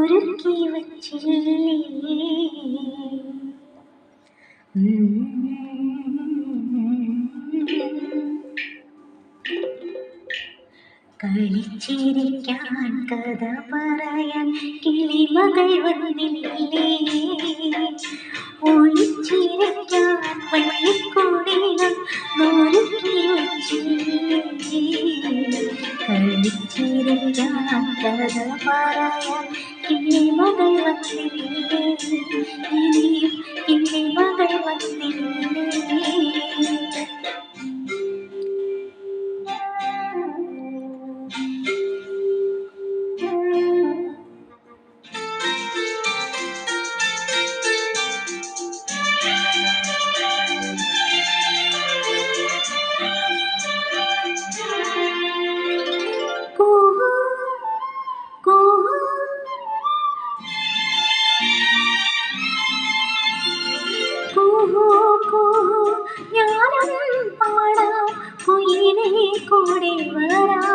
ഒരുക്കി വച്ചില്ലേ. കളിച്ചിരിക്കാൻ കഥ പറയാൻ കിളിമകൾ വന്നില്ലേ. ഒളിച്ചിരിക്കാൻ വള്ളിക്കൂടികൾ ഒരുക്കി വച്ചില്ലേ. കളിച്ചിരിക്കാൻ കഥ പറയാൻ കിളിമകൾ വന്നില്ലേ. ഇനിയും കിളിമകൾ വന്നില്ലേ. ഞാനും പാടാം കുയിലേ കൂടെ വരാം.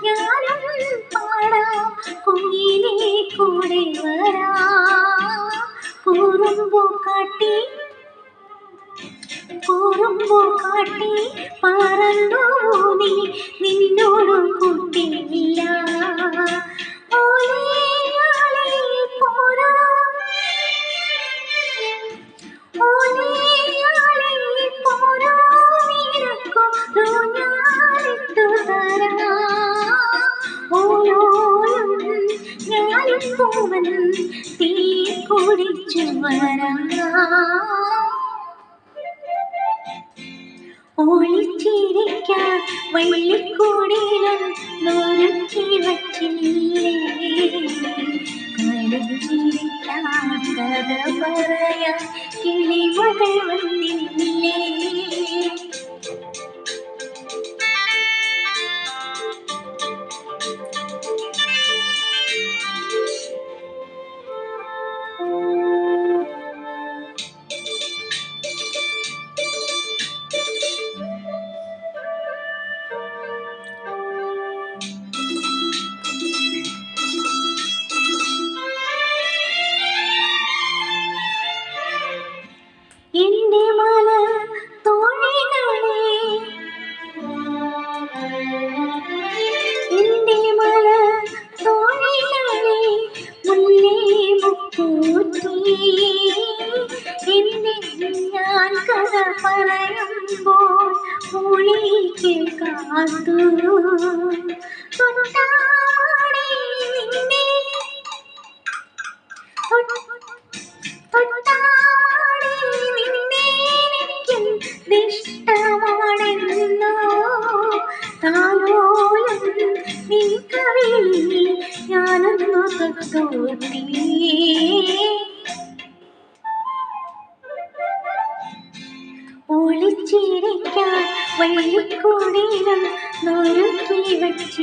ഞാനും പാടാം കുയിലേ കൂടെ വരാം. കുറുമ്പോ കാട്ടി പറന്നു നീ നിന്നോട് കൂട്ടില്ല. തീ കുടിച്ചു വരാം. ഒളിച്ചിരിക്കാൻ വള്ളിക്കൂടിലും ഒരുക്കി വച്ചില്ലേ. കളിച്ചിരിക്കാൻ കഥ പറയാൻ കിളിമകൾ വന്നില്ലേ. എന്റെ മല തോണികളെ മുന്നേ മുക്കൂറ്റി എന്നെ ഞാൻ കഥ പറയുമ്പോൾ മൂളിക്ക് കാത്തു. ഇഷ്ടമാണെന്നോ താലോലം നിൻ കവിളിൽ ഞാനൊന്നു തൊട്ടോട്ടി. ഒളിച്ചിരിക്കാൻ വള്ളിക്കൂടിലും ഒരുക്കി വച്ചു.